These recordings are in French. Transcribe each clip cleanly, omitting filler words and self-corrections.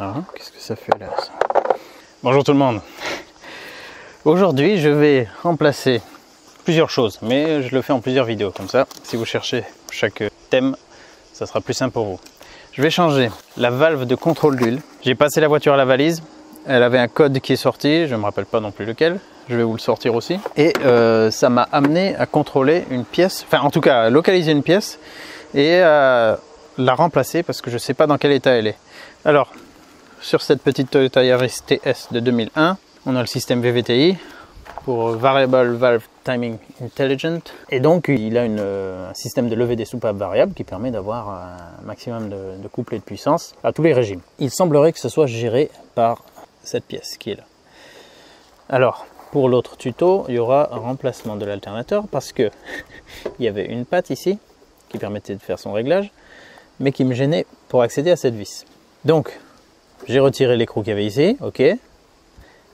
Ah, qu'est-ce que ça fait là ça? Bonjour tout le monde. Aujourd'hui je vais remplacer plusieurs choses, mais je le fais en plusieurs vidéos, comme ça si vous cherchez chaque thème, ça sera plus simple pour vous. Je vais changer la valve de contrôle d'huile. J'ai passé la voiture à la valise, elle avait un code qui est sorti, je ne me rappelle pas non plus lequel, je vais vous le sortir aussi. Et ça m'a amené à contrôler une pièce, enfin en tout cas à localiser une pièce et à la remplacer parce que je ne sais pas dans quel état elle est. Alors, sur cette petite Toyota Yaris TS de 2001, on a le système VVTI pour Variable Valve Timing Intelligent. Et donc, il a un système de levée des soupapes variable qui permet d'avoir un maximum de couplets de puissance à tous les régimes. Il semblerait que ce soit géré par cette pièce qui est là. Alors, pour l'autre tuto, il y aura un remplacement de l'alternateur parce que il y avait une patte ici qui permettait de faire son réglage, mais qui me gênait pour accéder à cette vis. Donc, j'ai retiré l'écrou qu'il y avait ici, ok,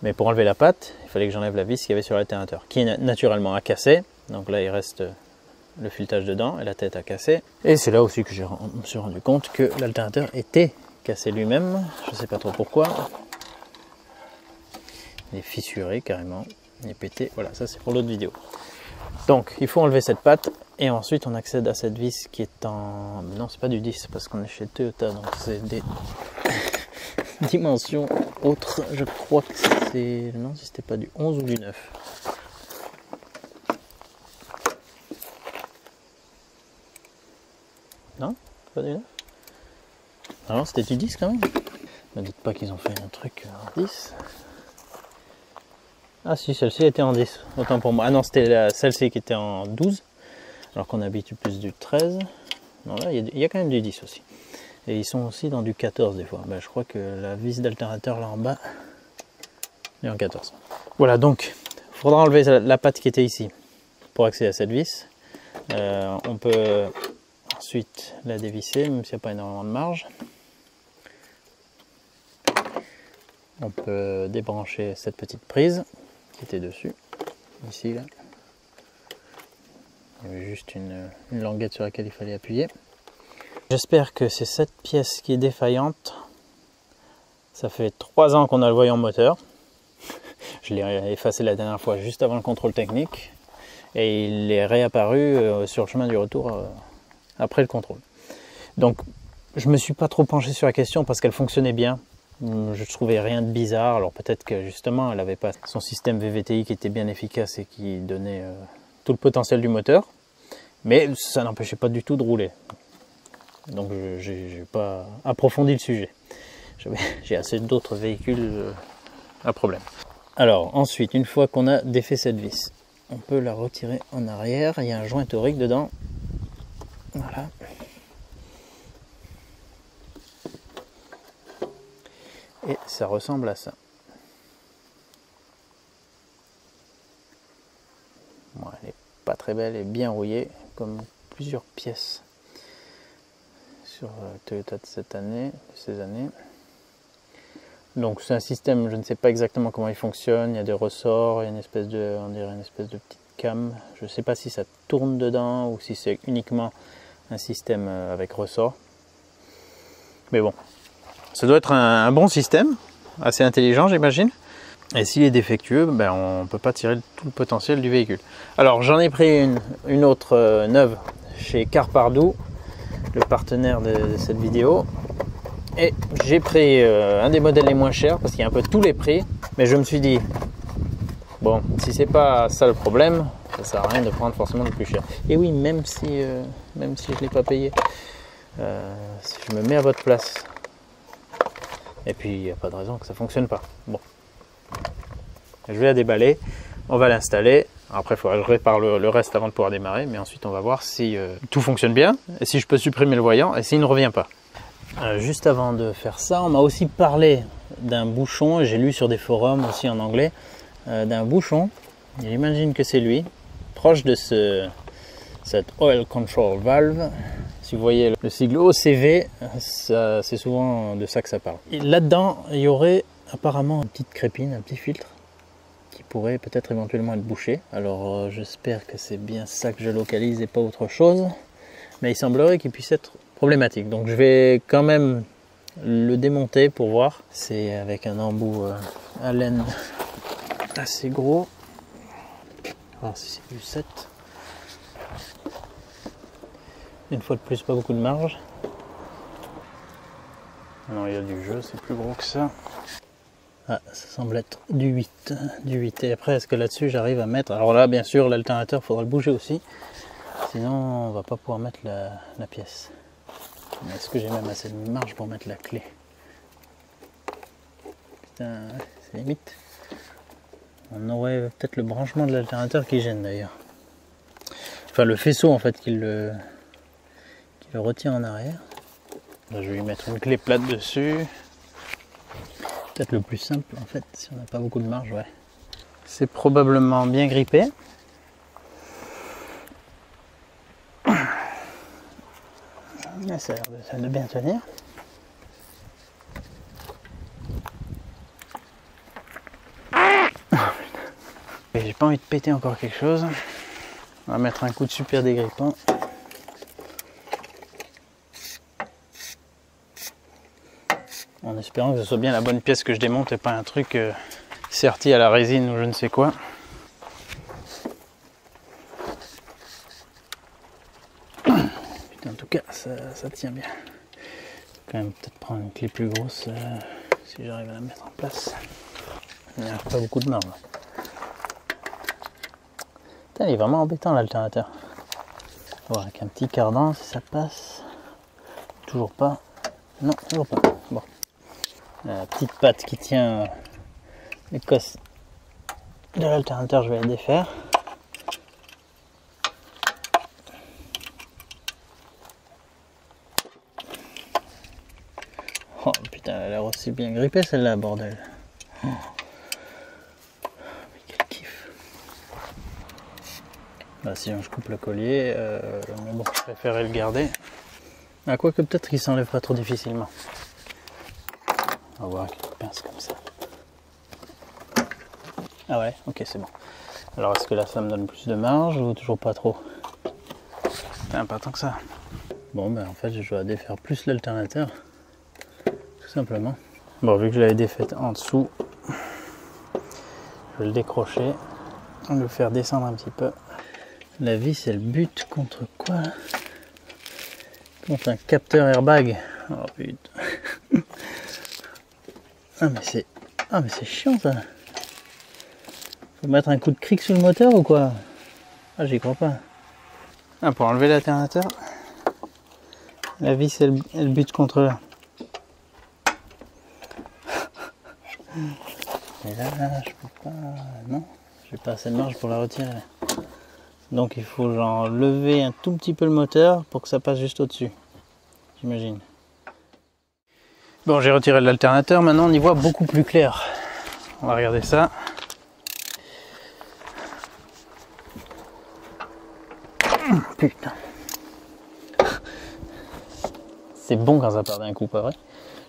mais pour enlever la patte, il fallait que j'enlève la vis qu'il y avait sur l'alternateur, qui est naturellement à casser. Donc là, il reste le filetage dedans et la tête à casser. Et c'est là aussi que je me suis rendu compte que l'alternateur était cassé lui-même. Je ne sais pas trop pourquoi. Il est fissuré carrément, il est pété. Voilà, ça c'est pour l'autre vidéo. Donc, il faut enlever cette patte et ensuite on accède à cette vis qui est en... Non, c'est pas du 10 parce qu'on est chez Toyota, donc c'est des dimensions autres. Je crois que c'est... Non, si c'était pas du 11 ou du 9. Non, pas du 9. Alors c'était du 10 quand même. Ne dites pas qu'ils ont fait un truc en 10. Ah si, celle-ci était en 10, autant pour moi. Ah non, c'était celle-ci qui était en 12, alors qu'on habitue plus du 13. Non, là, il y a quand même du 10 aussi. Et ils sont aussi dans du 14 des fois. Ben, je crois que la vis d'alternateur là en bas est en 14. Voilà, donc, il faudra enlever la patte qui était ici pour accéder à cette vis. On peut ensuite la dévisser, même s'il n'y a pas énormément de marge. On peut débrancher cette petite prise qui était dessus, ici là. Il y avait juste une languette sur laquelle il fallait appuyer. J'espère que c'est cette pièce qui est défaillante. Ça fait 3 ans qu'on a le voyant moteur. Je l'ai effacé la dernière fois juste avant le contrôle technique. Et il est réapparu sur le chemin du retour après le contrôle. Donc je ne me suis pas trop penché sur la question parce qu'elle fonctionnait bien. Je ne trouvais rien de bizarre. Alors peut-être que justement elle n'avait pas son système VVTI qui était bien efficace et qui donnait tout le potentiel du moteur. Mais ça n'empêchait pas du tout de rouler. Donc je n'ai pas approfondi le sujet. J'ai assez d'autres véhicules à problème. Alors ensuite, une fois qu'on a défait cette vis, on peut la retirer en arrière. Il y a un joint torique dedans. Voilà. Et ça ressemble à ça. Bon, elle n'est pas très belle et bien rouillée, comme plusieurs pièces sur Toyota de cette année, de ces années. Donc c'est un système, je ne sais pas exactement comment il fonctionne. Il y a des ressorts, il y a une espèce de, on dirait une espèce de petite cam. Je ne sais pas si ça tourne dedans ou si c'est uniquement un système avec ressort. Mais bon, ça doit être un bon système, assez intelligent j'imagine. Et s'il est défectueux, ben on ne peut pas tirer tout le potentiel du véhicule. Alors j'en ai pris une autre neuve chez Carpardou, le partenaire de cette vidéo. Et j'ai pris un des modèles les moins chers parce qu'il y a un peu tous les prix. Mais je me suis dit, bon, si c'est pas ça le problème, ça sert à rien de prendre forcément le plus cher. Et oui, même si je ne l'ai pas payé, si je me mets à votre place, et puis il n'y a pas de raison que ça ne fonctionne pas. Bon, je vais la déballer, on va l'installer. Après, il faudra que je répare le reste avant de pouvoir démarrer, mais ensuite on va voir si tout fonctionne bien, et si je peux supprimer le voyant, et s'il ne revient pas. Juste avant de faire ça, on m'a aussi parlé d'un bouchon, j'ai lu sur des forums aussi en anglais, d'un bouchon, j'imagine que c'est lui, proche de cette Oil Control Valve. Si vous voyez le sigle OCV, c'est souvent de ça que ça parle. Là-dedans, il y aurait apparemment une petite crépine, un petit filtre, qui pourrait peut-être éventuellement être bouché. Alors j'espère que c'est bien ça que je localise et pas autre chose. Mais il semblerait qu'il puisse être problématique. Donc je vais quand même le démonter pour voir. C'est avec un embout à laine assez gros. On va voir si c'est du 7. Une fois de plus, pas beaucoup de marge. Non, il y a du jeu, c'est plus gros que ça. Ah, ça semble être du 8. Du 8. Et après, est-ce que là-dessus, j'arrive à mettre... Alors là, bien sûr, l'alternateur, il faudra le bouger aussi. Sinon, on va pas pouvoir mettre la pièce. Mais est-ce que j'ai même assez de marge pour mettre la clé? Putain, c'est limite. On aurait peut-être le branchement de l'alternateur qui gêne d'ailleurs. Enfin, le faisceau en fait qui le retient en arrière. Là, je vais lui mettre une clé plate dessus. Peut-être le plus simple en fait, si on n'a pas beaucoup de marge, ouais. C'est probablement bien grippé. Ça a l'air de bien tenir. J'ai pas envie de péter encore quelque chose. On va mettre un coup de super dégrippant. En espérant que ce soit bien la bonne pièce que je démonte et pas un truc serti à la résine ou je ne sais quoi. Putain, en tout cas, ça tient bien. Quand même peut-être prendre une clé plus grosse si j'arrive à la mettre en place. Il n'y a pas beaucoup de marge. Putain, il est vraiment embêtant l'alternateur. Voir avec un petit cardan si ça passe. Toujours pas. Non, toujours pas. Bon. La petite patte qui tient les cosses de l'alternateur, je vais la défaire. Oh putain, elle a l'air aussi bien grippée celle-là, bordel. Oh. Mais quel kiff. Bah, sinon je coupe le collier, mais bon, je préférais le garder. Ah, quoique peut-être qu'il s'enlèvera trop difficilement. On va voir avec une pince comme ça. Ah ouais, ok, c'est bon. Alors est-ce que là ça me donne plus de marge ou toujours pas trop? Putain, pas tant que ça. Bon ben en fait je dois défaire plus l'alternateur. Tout simplement. Bon, vu que je l'avais défaite en dessous, je vais le décrocher. Le faire descendre un petit peu. La vis elle bute contre quoi là? Contre un capteur airbag. Oh putain. Ah mais c'est chiant ça. Faut mettre un coup de cric sur le moteur ou quoi? Ah, j'y crois pas. Ah, pour enlever l'alternateur, la vis elle bute contre là. Et là, je peux pas. Non, j'ai pas assez de marge pour la retirer. Donc il faut genre lever un tout petit peu le moteur pour que ça passe juste au-dessus. J'imagine. Bon, j'ai retiré l'alternateur, maintenant on y voit beaucoup plus clair. On va regarder ça. Putain. C'est bon quand ça part d'un coup, pas vrai?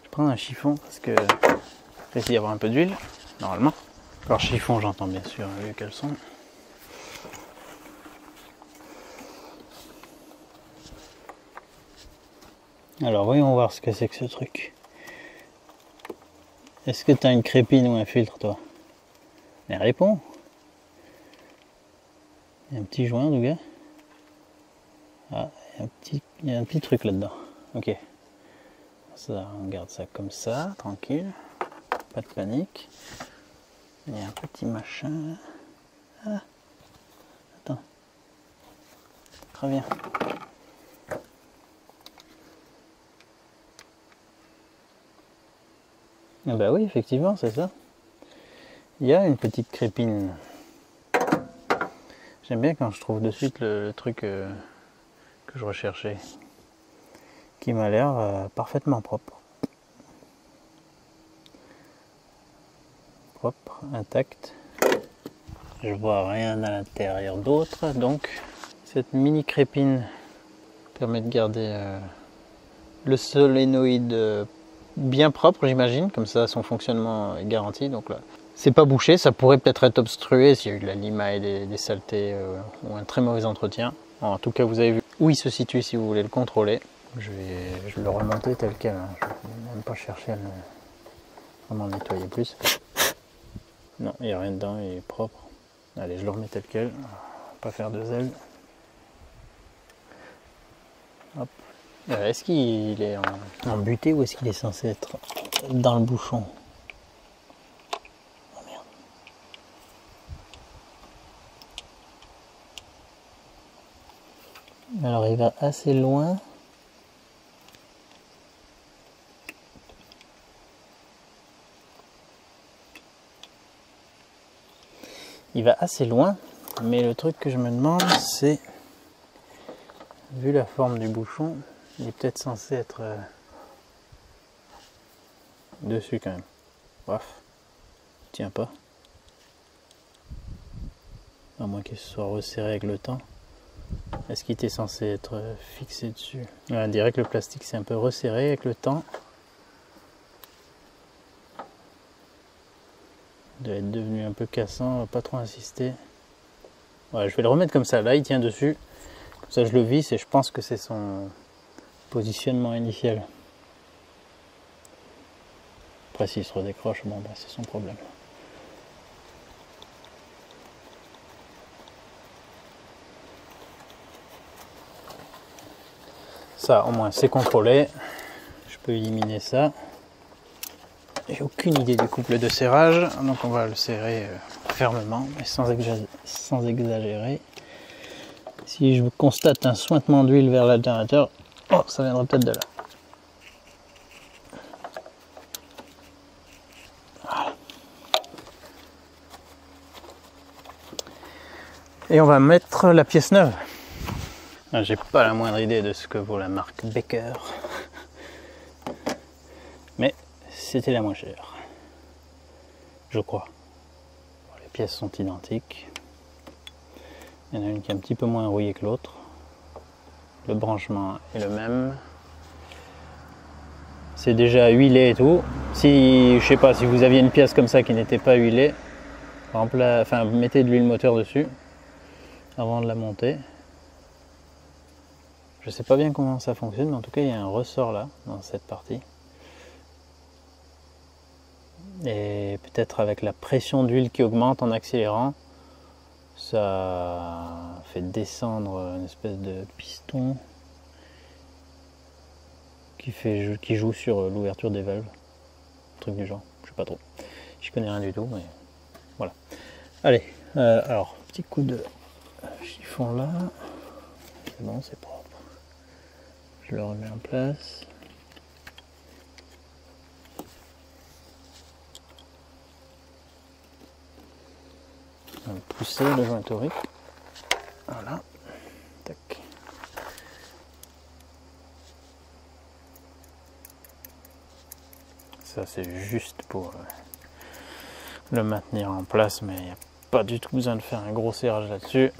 Je prends un chiffon parce que j'essaie d'y avoir un peu d'huile, normalement. Alors chiffon, j'entends bien sûr vu qu'elles sont. Alors voyons voir ce que c'est que ce truc. Est-ce que tu as une crépine ou un filtre toi? Mais réponds. Il y a un petit joint, le gars. Ah, il y a un petit truc là-dedans. Ok. Ça, on garde ça comme ça, tranquille. Pas de panique. Il y a un petit machin là. Ah. Attends. Très bien. Ah bah oui, effectivement, c'est ça. Il y a une petite crépine. J'aime bien quand je trouve de suite le truc que je recherchais. Qui m'a l'air parfaitement propre. Propre, intact. Je vois rien à l'intérieur d'autre. Donc, cette mini crépine permet de garder le solénoïde bien propre, j'imagine, comme ça son fonctionnement est garanti. Donc là, c'est pas bouché, ça pourrait peut-être être obstrué s'il y a eu de la limaille, des saletés ou un très mauvais entretien. En tout cas, vous avez vu où il se situe si vous voulez le contrôler. Je vais le remonter tel quel, hein. Je ne vais même pas chercher à m'en nettoyer plus. Non, il n'y a rien dedans, il est propre. Allez, je le remets tel quel, pas faire de zèle. Hop. Est-ce qu'il est en butée ou est-ce qu'il est censé être dans le bouchon? Oh merde. Alors il va assez loin. Il va assez loin, mais le truc que je me demande, c'est, vu la forme du bouchon, il est peut-être censé être dessus quand même. Bref, tiens pas. À moins qu'il se soit resserré avec le temps. Est-ce qu'il était censé être fixé dessus? On dirait que le plastique s'est un peu resserré avec le temps. Il doit être devenu un peu cassant, on va pas trop insister. Ouais, je vais le remettre comme ça, là il tient dessus. Comme ça je le visse et je pense que c'est son positionnement initial. Après s'il se redécroche, bon bah c'est son problème. Ça au moins c'est contrôlé. Je peux éliminer ça. J'ai aucune idée du couple de serrage, donc on va le serrer fermement, mais sans exagérer. Si je constate un suintement d'huile vers l'alternateur, oh, ça viendra peut-être de là. Voilà. Et on va mettre la pièce neuve. J'ai pas la moindre idée de ce que vaut la marque Becker, mais c'était la moins chère, je crois. Les pièces sont identiques. Il y en a une qui est un petit peu moins rouillée que l'autre. Le branchement est le même. C'est déjà huilé et tout. Si, je sais pas, si vous aviez une pièce comme ça qui n'était pas huilée, enfin, mettez de l'huile moteur dessus avant de la monter. Je sais pas bien comment ça fonctionne, mais en tout cas il y a un ressort là, dans cette partie. Et peut-être avec la pression d'huile qui augmente en accélérant, ça fait descendre une espèce de piston qui joue sur l'ouverture des valves. Un truc du genre, je sais pas trop. Je connais rien du tout, mais voilà. Allez, alors, petit coup de chiffon là. C'est bon, c'est propre. Je le remets en place. On va pousser le joint torique. Voilà. Tac. Ça c'est juste pour le maintenir en place, mais il n'y a pas du tout besoin de faire un gros serrage là-dessus.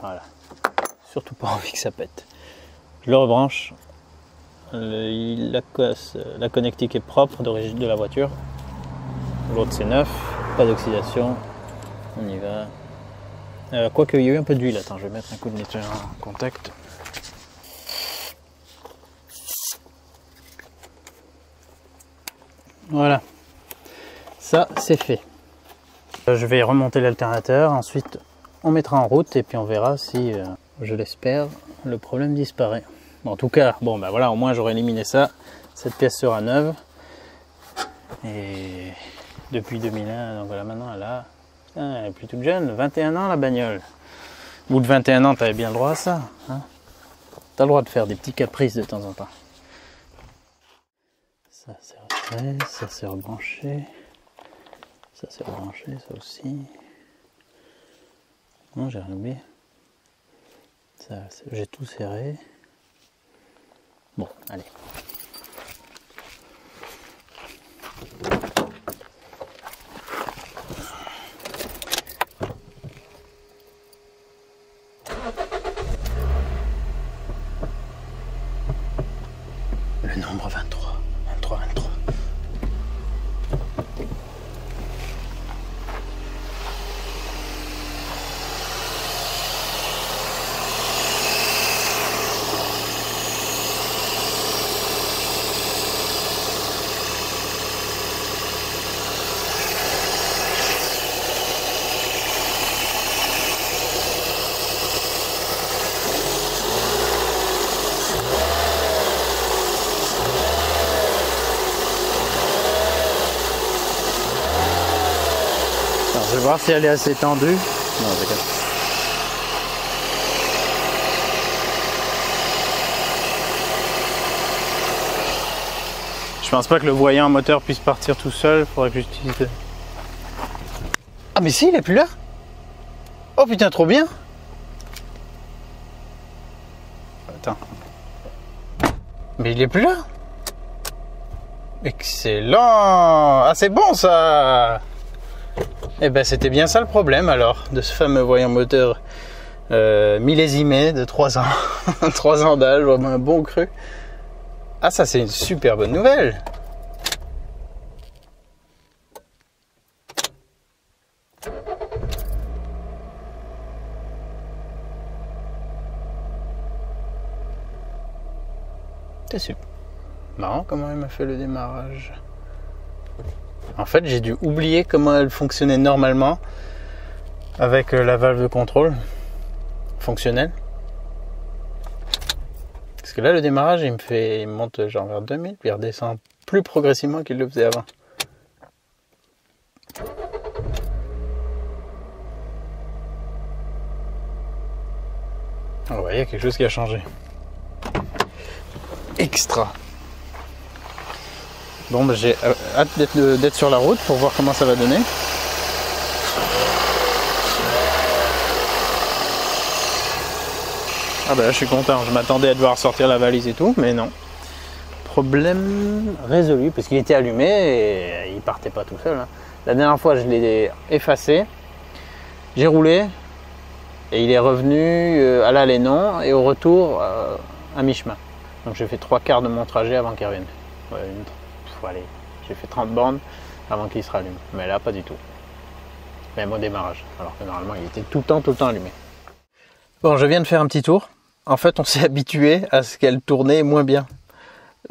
Voilà. Surtout pas envie que ça pète. Je le rebranche. La connectique est propre d'origine de la voiture. L'autre c'est neuf, pas d'oxydation. On y va. Quoique il y a eu un peu d'huile. Attends, je vais mettre un coup de nettoyant en contact. Voilà. Ça c'est fait. Je vais remonter l'alternateur. Ensuite on mettra en route et puis on verra si, je l'espère, le problème disparaît. Bon, en tout cas, bon ben voilà, au moins j'aurai éliminé ça. Cette pièce sera neuve. Et depuis 2001, donc voilà, maintenant elle est plus toute jeune, 21 ans la bagnole. Au bout de 21 ans, t'avais bien le droit à ça. Hein, t'as le droit de faire des petits caprices de temps en temps. Ça c'est refait, ça c'est rebranché. Ça c'est rebranché, ça aussi. Non, j'ai rien oublié. J'ai tout serré. Bon, allez. Le nombre 23. 23. Je vais voir si elle est assez tendue. Non, d'accord. Je pense pas que le voyant moteur puisse partir tout seul. Faudrait que j'utilise. Ah mais si, il est plus là. Oh putain, trop bien. Attends. Mais il est plus là. Excellent. Ah c'est bon ça. Eh ben c'était bien ça le problème alors de ce fameux voyant moteur millésimé de 3 ans. 3 ans d'âge, vraiment un bon cru. Ah ça c'est une super bonne nouvelle. C'est super. Marrant comment il m'a fait le démarrage. En fait, j'ai dû oublier comment elle fonctionnait normalement avec la valve de contrôle fonctionnelle. Parce que là, le démarrage, il monte genre vers 2000, puis il redescend plus progressivement qu'il le faisait avant. On voit, il y a quelque chose qui a changé. Extra. Bon, bah, j'ai hâte d'être sur la route pour voir comment ça va donner. Ah bah là je suis content, je m'attendais à devoir sortir la valise et tout, mais non. Problème résolu, parce qu'il était allumé et il partait pas tout seul. Hein. La dernière fois je l'ai effacé, j'ai roulé et il est revenu à l'aller non et au retour à mi-chemin. Donc j'ai fait 3/4 de mon trajet avant qu'il revienne. Ouais, allez, j'ai fait 30 bornes avant qu'il se rallume, mais là pas du tout. Même au démarrage, alors que normalement il était tout le temps allumé. Bon, je viens de faire un petit tour. En fait, on s'est habitué à ce qu'elle tournait moins bien.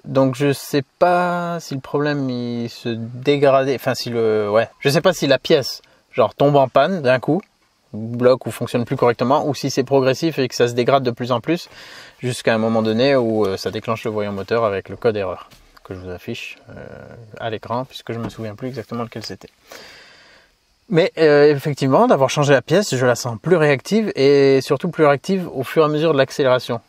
Donc je sais pas si le problème il se dégradait, enfin si je sais pas si la pièce genre tombe en panne d'un coup, bloque ou fonctionne plus correctement, ou si c'est progressif et que ça se dégrade de plus en plus jusqu'à un moment donné où ça déclenche le voyant moteur avec le code erreur que je vous affiche à l'écran puisque je me souviens plus exactement lequel c'était. Mais effectivement, d'avoir changé la pièce, je la sens plus réactive et surtout plus réactive au fur et à mesure de l'accélération.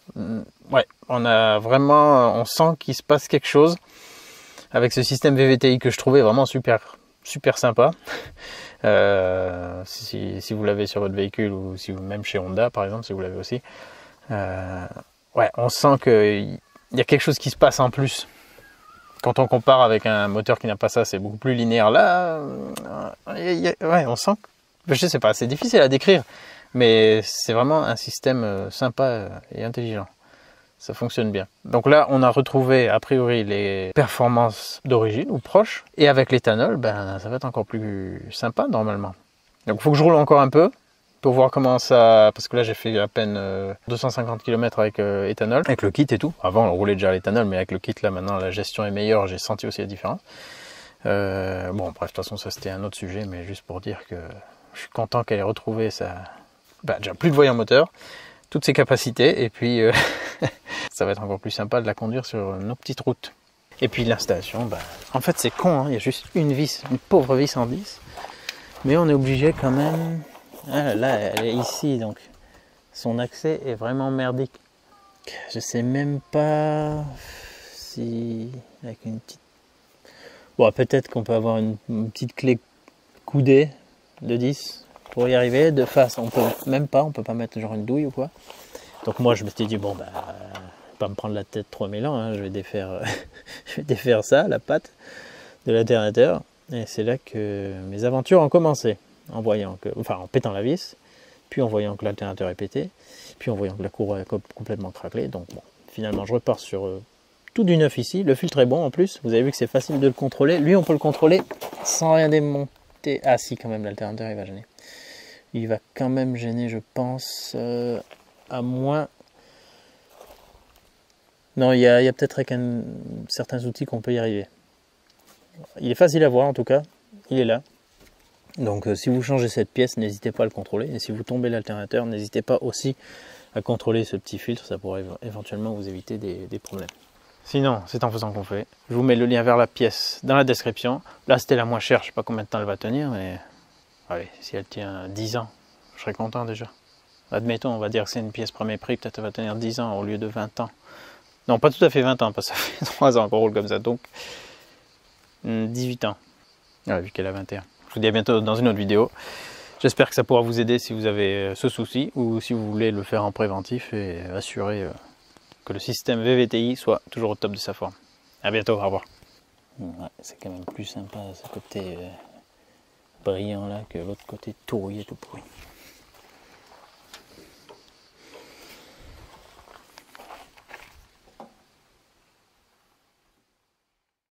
Ouais, on sent qu'il se passe quelque chose avec ce système VVTi que je trouvais vraiment super sympa. Si vous l'avez sur votre véhicule ou si vous, même chez Honda par exemple, si vous l'avez aussi, ouais, on sent qu'il y a quelque chose qui se passe en plus. Quand on compare avec un moteur qui n'a pas ça, c'est beaucoup plus linéaire. Là, ouais, on sent que, je sais pas, c'est difficile à décrire, mais c'est vraiment un système sympa et intelligent. Ça fonctionne bien. Donc là, on a retrouvé a priori les performances d'origine ou proches, et avec l'éthanol, ben ça va être encore plus sympa normalement. Donc il faut que je roule encore un peu pour voir comment ça, parce que là j'ai fait à peine 250 km avec éthanol, avec le kit et tout. Avant on roulait déjà à l'éthanol, mais avec le kit là maintenant la gestion est meilleure, j'ai senti aussi la différence. Bon bref, de toute façon ça c'était un autre sujet, mais juste pour dire que je suis content qu'elle ait retrouvé déjà plus de voyant moteur, toutes ses capacités, et puis ça va être encore plus sympa de la conduire sur nos petites routes. Et puis l'installation, en fait c'est con, hein, il y a juste une vis, une pauvre vis en 10, mais on est obligé quand même. Ah là, elle est ici, donc son accès est vraiment merdique. Je sais même pas si avec une petite. Bon, peut-être qu'on peut avoir une petite clé coudée de 10 pour y arriver. De face, on peut pas mettre genre une douille ou quoi. Donc moi, je me suis dit bon pas me prendre la tête 3000 ans, hein, je vais défaire ça, la patte de l'alternateur. Et c'est là que mes aventures ont commencé. En pétant la vis, puis en voyant que l'alternateur est pété, puis en voyant que la courroie est complètement craquelée. Donc bon, finalement je repars sur tout du neuf ici. Le filtre est bon en plus. Vous avez vu que c'est facile de le contrôler. Lui, on peut le contrôler sans rien démonter. Ah si, quand même, l'alternateur, il va gêner. Il va quand même gêner, je pense, à moins... Non, il y a peut-être avec certains outils qu'on peut y arriver. Il est facile à voir en tout cas. Il est là. Donc si vous changez cette pièce, n'hésitez pas à le contrôler. Et si vous tombez l'alternateur, n'hésitez pas aussi à contrôler ce petit filtre. Ça pourrait éventuellement vous éviter des problèmes. Sinon, c'est en faisant qu'on fait. Je vous mets le lien vers la pièce dans la description. Là, c'était la moins chère. Je ne sais pas combien de temps elle va tenir, mais... Allez, si elle tient 10 ans, je serais content déjà. Admettons, on va dire que c'est une pièce premier prix, peut-être elle va tenir 10 ans au lieu de 20 ans. Non, pas tout à fait 20 ans, parce que ça fait 3 ans qu'on roule comme ça, donc 18 ans, vu qu'elle a 21. Je vous dis à bientôt dans une autre vidéo. J'espère que ça pourra vous aider si vous avez ce souci, ou si vous voulez le faire en préventif et assurer que le système VVTi soit toujours au top de sa forme. À bientôt, au revoir. Ouais, c'est quand même plus sympa ce côté... brillant là que l'autre côté tout rouillé, tout pourri.